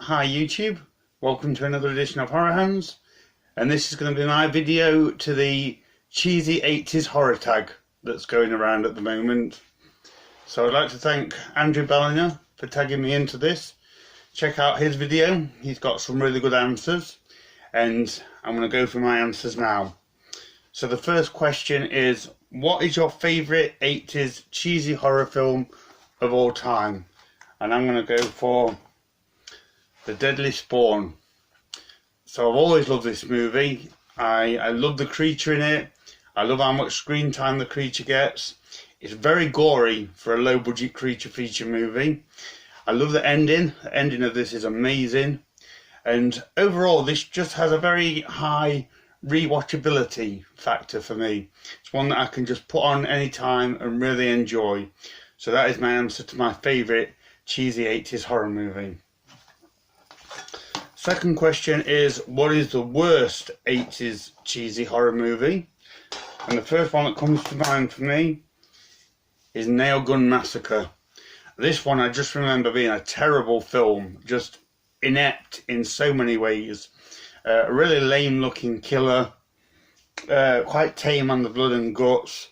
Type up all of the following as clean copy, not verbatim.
Hi YouTube, welcome to another edition of Horror Hands, and this is going to be my video to the cheesy 80s horror tag that's going around at the moment. So I'd like to thank Andrew Balliner for tagging me into this. Check out his video, he's got some really good answers, and I'm going to go through my answers now. So the first question is, what is your favourite 80s cheesy horror film of all time? And I'm going to go for The Deadly Spawn. So I've always loved this movie. I love the creature in it. I love how much screen time the creature gets. It's very gory for a low budget creature feature movie. I love the ending. The ending of this is amazing. And overall this just has a very high rewatchability factor for me. It's one that I can just put on anytime and really enjoy. So that is my answer to my favourite cheesy 80s horror movie. Second question is, what is the worst 80s cheesy horror movie? And the first one that comes to mind for me is Nail Gun Massacre. This one I just remember being a terrible film, just inept in so many ways. A really lame looking killer, quite tame on the blood and guts,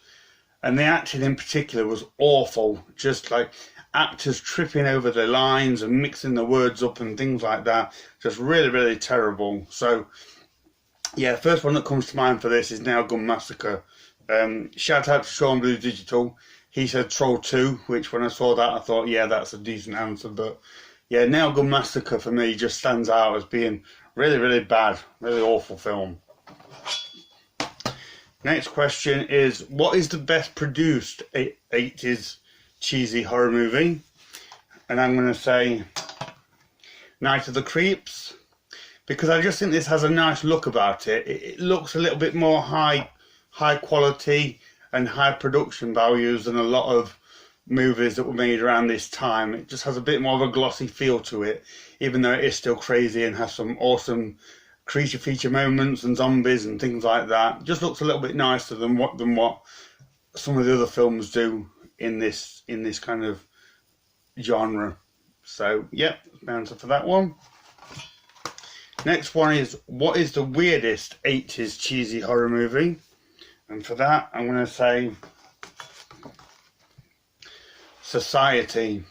and the acting in particular was awful, just like actors tripping over the lines and mixing the words up and things like that. Just really terrible. So yeah, first one that comes to mind for this is Nail Gun Massacre. Shout out to Sean Blue Digital. He said Troll 2, which when I saw that I thought, yeah, that's a decent answer. But yeah, Nail Gun Massacre for me just stands out as being really bad, really awful film. Next question is, what is the best produced 80s cheesy horror movie? And I'm going to say Night of the Creeps, because I just think this has a nice look about it. It looks a little bit more high quality and high production values than a lot of movies that were made around this time. It just has a bit more of a glossy feel to it, even though it is still crazy and has some awesome creature feature moments and zombies and things like that. It just looks a little bit nicer than what some of the other films do in this kind of genre. So yeah, that's my answer for that one. Next one is, what is the weirdest 80s cheesy horror movie? And for that I'm going to say Society,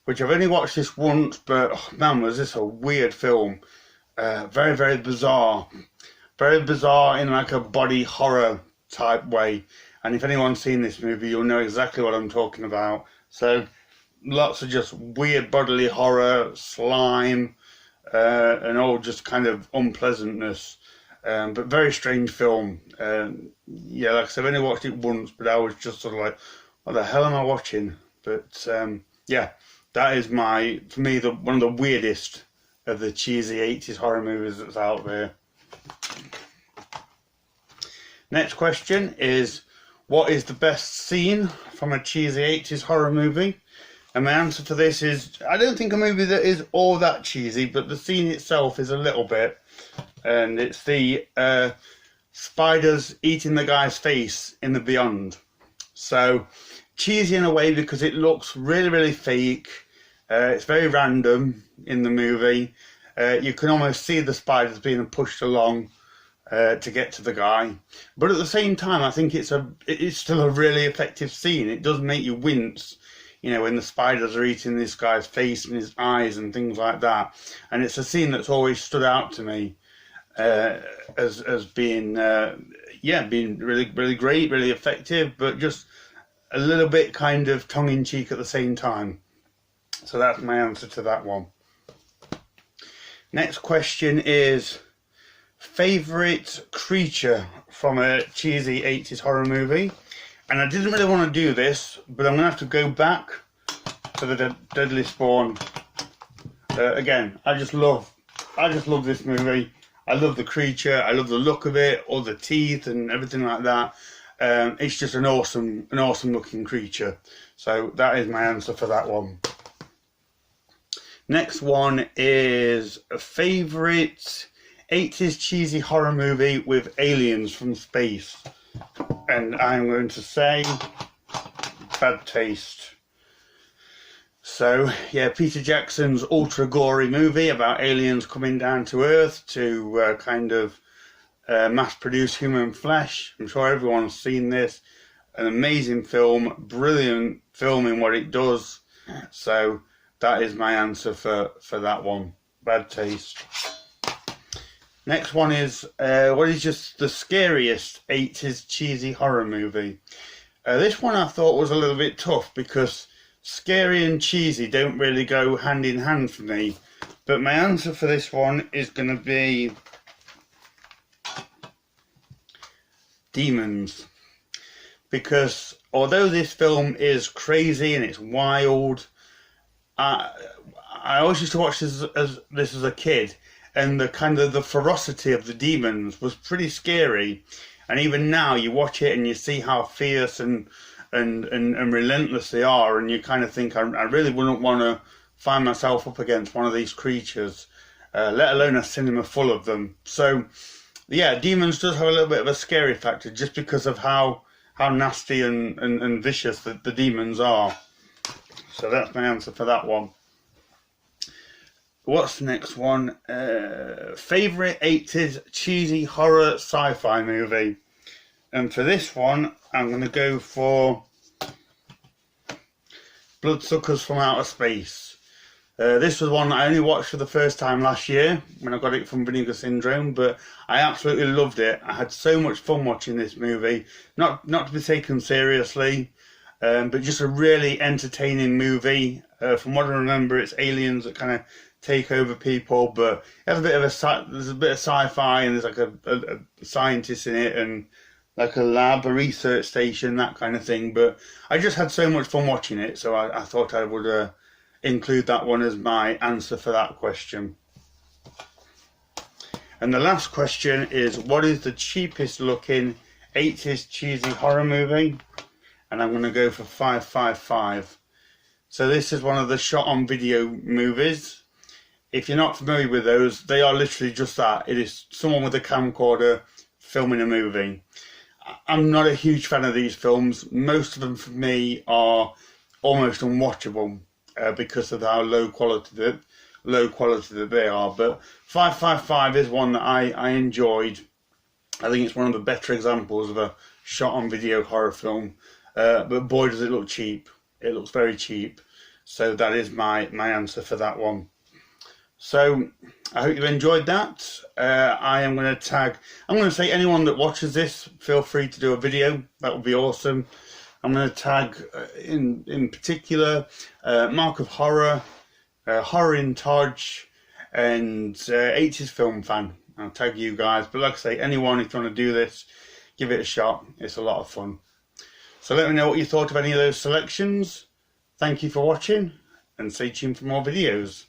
which I've only watched this once, but oh man, was this a weird film. Very bizarre. Very bizarre in like a body horror type way. And if anyone's seen this movie, you'll know exactly what I'm talking about. So lots of just weird bodily horror, slime, and all just kind of unpleasantness. But very strange film. Yeah, like I said, I've only watched it once, but I was just sort of like, what the hell am I watching? But yeah, that is for me, one of the weirdest of the cheesy 80s horror movies that's out there. Next question is, what is the best scene from a cheesy 80s horror movie? And my answer to this is, I don't think a movie that is all that cheesy, but the scene itself is a little bit. And it's the spiders eating the guy's face in The Beyond. So cheesy in a way because it looks really fake. It's very random in the movie. You can almost see the spiders being pushed along to get to the guy, but at the same time I think it's still a really effective scene. It does make you wince, you know, when the spiders are eating this guy's face and his eyes and things like that. And it's a scene that's always stood out to me as being being really great, really effective, but just a little bit kind of tongue-in-cheek at the same time. So that's my answer to that one. Next question is, favourite creature from a cheesy 80s horror movie? And I didn't really want to do this, but I'm going to have to go back to the Deadly Spawn. Again, I just love this movie. I love the creature, I love the look of it, all the teeth and everything like that. It's just an awesome looking creature. So that is my answer for that one. Next one is a favourite 80s cheesy horror movie with aliens from space. And I'm going to say Bad Taste. So yeah, Peter Jackson's ultra gory movie about aliens coming down to Earth to mass produce human flesh. I'm sure everyone's seen this. An amazing film, brilliant film in what it does. So that is my answer for that one. Bad taste. Next one is, what is just the scariest 80s cheesy horror movie? This one I thought was a little bit tough because scary and cheesy don't really go hand in hand for me. But my answer for this one is going to be Demons. Because although this film is crazy and it's wild, I always used to watch this as a kid, and the ferocity of the demons was pretty scary. And even now, you watch it and you see how fierce and relentless they are, and you kind of think, I really wouldn't want to find myself up against one of these creatures, let alone a cinema full of them. So, yeah, Demons does have a little bit of a scary factor just because of how nasty and vicious the demons are. So that's my answer for that one. What's the next one? Favourite 80s cheesy horror sci-fi movie. And for this one, I'm going to go for Bloodsuckers from Outer Space. This was one I only watched for the first time last year when I got it from Vinegar Syndrome, but I absolutely loved it. I had so much fun watching this movie. Not to be taken seriously, but just a really entertaining movie. From what I remember, it's aliens that kind of take over people, but it has there's a bit of sci-fi, and there's like a scientist in it, and like a lab, a research station, that kind of thing. But I just had so much fun watching it, so I thought I would include that one as my answer for that question. And the last question is, what is the cheapest looking 80s cheesy horror movie? And I'm going to go for 555. So this is one of the shot on video movies. If you're not familiar with those, they are literally just that. It is someone with a camcorder filming a movie. I'm not a huge fan of these films. Most of them for me are almost unwatchable because of how low quality that they are. But 555 is one that I enjoyed. I think it's one of the better examples of a shot on video horror film. But boy, does it look cheap. It looks very cheap. So that is my answer for that one. So I hope you enjoyed that. I'm going to say anyone that watches this, feel free to do a video. That would be awesome. I'm going to tag in particular Mark of Horror, Horror in Todge, and 80s Film Fan. I'll tag you guys. But like I say, anyone, if you want to do this, give it a shot. It's a lot of fun. So let me know what you thought of any of those selections. Thank you for watching, and stay tuned for more videos.